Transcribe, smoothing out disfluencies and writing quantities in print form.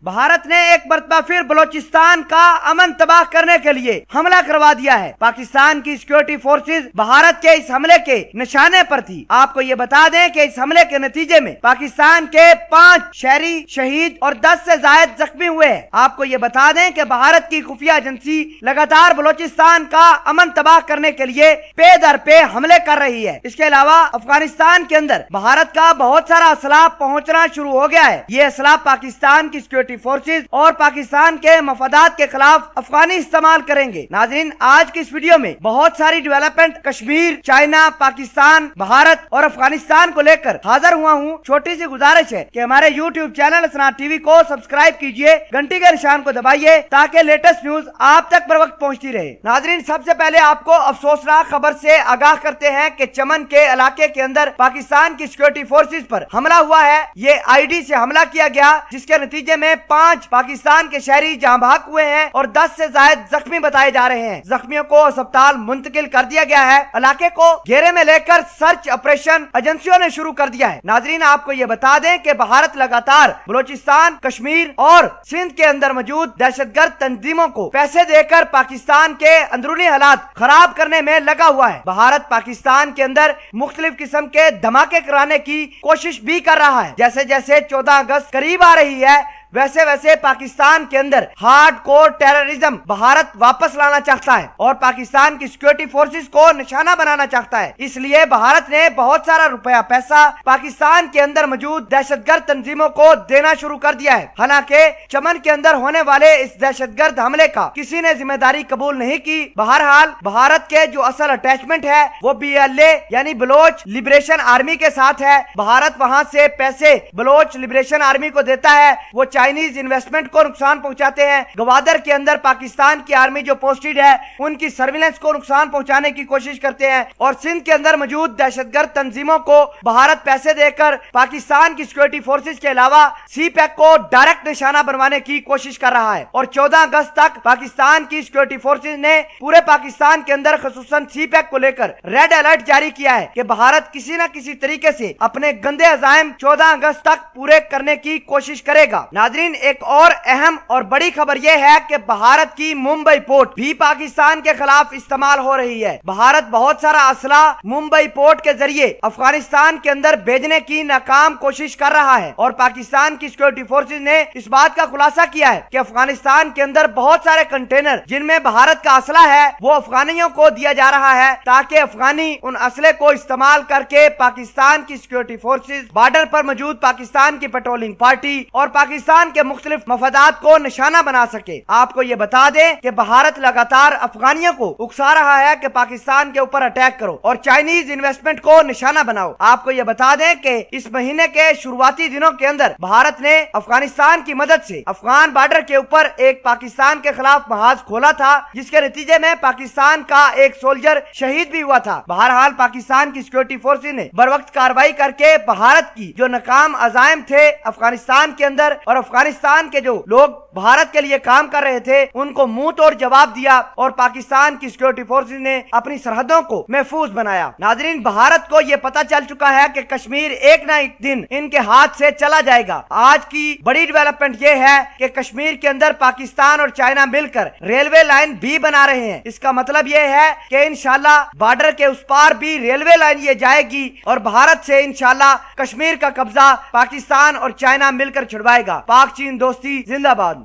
भारत ने एक मरतबा फिर बलोचिस्तान का अमन तबाह करने के लिए हमला करवा दिया है। पाकिस्तान की सिक्योरिटी फोर्सेस भारत के इस हमले के निशाने पर थी। आपको ये बता दें कि इस हमले के नतीजे में पाकिस्तान के 5 शहरी शहीद और 10 से ज्यादा जख्मी हुए हैं। आपको ये बता दें कि भारत की खुफिया एजेंसी लगातार बलोचिस्तान का अमन तबाह करने के लिए पे दर पे हमले कर रही है। इसके अलावा अफगानिस्तान के अंदर भारत का बहुत सारा असला पहुँचना शुरू हो गया है। ये असला पाकिस्तान की सिक्योरिटी फोर्सेस और पाकिस्तान के मफादात के खिलाफ अफगानी इस्तेमाल करेंगे। नाज़रीन, आज की इस वीडियो में बहुत सारी डेवलपमेंट कश्मीर, चाइना, पाकिस्तान, भारत और अफगानिस्तान को लेकर हाजिर हुआ हूँ। छोटी सी गुजारिश है कि हमारे YouTube चैनल असनार टीवी को सब्सक्राइब कीजिए, घंटी के निशान को दबाइए ताकि लेटेस्ट न्यूज आप तक बर वक्त पहुँचती रहे। नाज़रीन, सबसे पहले आपको अफसोसनाक खबर से आगाह करते हैं कि चमन के इलाके के अंदर पाकिस्तान की सिक्योरिटी फोर्सेस पर हमला हुआ है। ये आईडी से हमला किया गया, जिसके नतीजे में 5 पाकिस्तान के शहरी जहां भाग हुए हैं और 10 से ज्यादा जख्मी बताए जा रहे हैं। जख्मियों को अस्पताल मुंतकिल कर दिया गया है। इलाके को घेरे में लेकर सर्च ऑपरेशन एजेंसियों ने शुरू कर दिया है। नाजरीन, आपको ये बता दें कि भारत लगातार बलोचिस्तान, कश्मीर और सिंध के अंदर मौजूद दहशतगर्द तंजीमों को पैसे देकर पाकिस्तान के अंदरूनी हालात खराब करने में लगा हुआ है। भारत पाकिस्तान के अंदर मुख्तलिफ किस्म के धमाके कराने की कोशिश भी कर रहा है। जैसे जैसे 14 अगस्त करीब आ रही है, वैसे वैसे पाकिस्तान के अंदर हार्ड कोर टेररिज्म भारत वापस लाना चाहता है और पाकिस्तान की सिक्योरिटी फोर्सेस को निशाना बनाना चाहता है। इसलिए भारत ने बहुत सारा रुपया पैसा पाकिस्तान के अंदर मौजूद दहशतगर्द तंजीमों को देना शुरू कर दिया है। हालांकि चमन के अंदर होने वाले इस दहशतगर्द हमले का किसी ने जिम्मेदारी कबूल नहीं की। बहरहाल भारत के जो असल अटैचमेंट है वो BLA यानी बलोच लिबरेशन आर्मी के साथ है। भारत वहाँ से पैसे बलोच लिबरेशन आर्मी को देता है। वो चाइनीज इन्वेस्टमेंट को नुकसान पहुंचाते हैं। गवादर के अंदर पाकिस्तान की आर्मी जो पोस्टेड है उनकी सर्विलेंस को नुकसान पहुंचाने की कोशिश करते हैं और सिंध के अंदर मौजूद दहशतगर्द तंजीमों को भारत पैसे देकर पाकिस्तान की सिक्योरिटी फोर्सेस के अलावा CPEC को डायरेक्ट निशाना बनवाने की कोशिश कर रहा है। और 14 अगस्त तक पाकिस्तान की सिक्योरिटी फोर्सेस ने पूरे पाकिस्तान के अंदर खसूसन CPEC को लेकर रेड अलर्ट जारी किया है कि भारत किसी न किसी तरीके से अपने गंदे अज़ाइम 14 अगस्त तक पूरे करने की कोशिश करेगा। नाज़रीन, एक और अहम और बड़ी खबर यह है कि भारत की मुंबई पोर्ट भी पाकिस्तान के खिलाफ इस्तेमाल हो रही है। भारत बहुत सारा असला मुंबई पोर्ट के जरिए अफगानिस्तान के अंदर भेजने की नाकाम कोशिश कर रहा है और पाकिस्तान की सिक्योरिटी फोर्सेस ने इस बात का खुलासा किया है कि अफगानिस्तान के अंदर बहुत सारे कंटेनर जिनमें भारत का असला है वो अफगानियों को दिया जा रहा है ताकि अफगानी उन असले को इस्तेमाल करके पाकिस्तान की सिक्योरिटी फोर्सेस, बॉर्डर पर मौजूद पाकिस्तान की पेट्रोलिंग पार्टी और पाकिस्तान के मुख्तलिफ मफादात को निशाना बना सके। आपको ये बता दें कि भारत लगातार अफगानियों को उकसा रहा है कि पाकिस्तान के ऊपर अटैक करो और चाइनीज इन्वेस्टमेंट को निशाना बनाओ। आपको ये बता दें कि इस महीने के शुरुआती दिनों के अंदर भारत ने अफगानिस्तान की मदद से अफगान बॉर्डर के ऊपर एक पाकिस्तान के खिलाफ महाज खोला था, जिसके नतीजे में पाकिस्तान का एक सोल्जर शहीद भी हुआ था। बहरहाल पाकिस्तान की सिक्योरिटी फोर्सेस ने बर वक्त कार्रवाई करके भारत की जो नाकाम अज़ाइम थे अफगानिस्तान के अंदर और अफगानिस्तान के जो लोग भारत के लिए काम कर रहे थे उनको मुंह तोड़ जवाब दिया और पाकिस्तान की सिक्योरिटी फोर्सेस ने अपनी सरहदों को महफूज बनाया। नाजरीन, भारत को यह पता चल चुका है कि कश्मीर एक न एक दिन इनके हाथ से चला जाएगा। आज की बड़ी डेवलपमेंट यह है कि कश्मीर के अंदर पाकिस्तान और चाइना मिलकर रेलवे लाइन भी बना रहे हैं। इसका मतलब यह है कि इंशाल्लाह बॉर्डर के उस पार भी रेलवे लाइन ये जाएगी और भारत से इंशाल्लाह कश्मीर का कब्जा पाकिस्तान और चाइना मिलकर छुड़वाएगा। पाक चीन दोस्ती जिंदाबाद।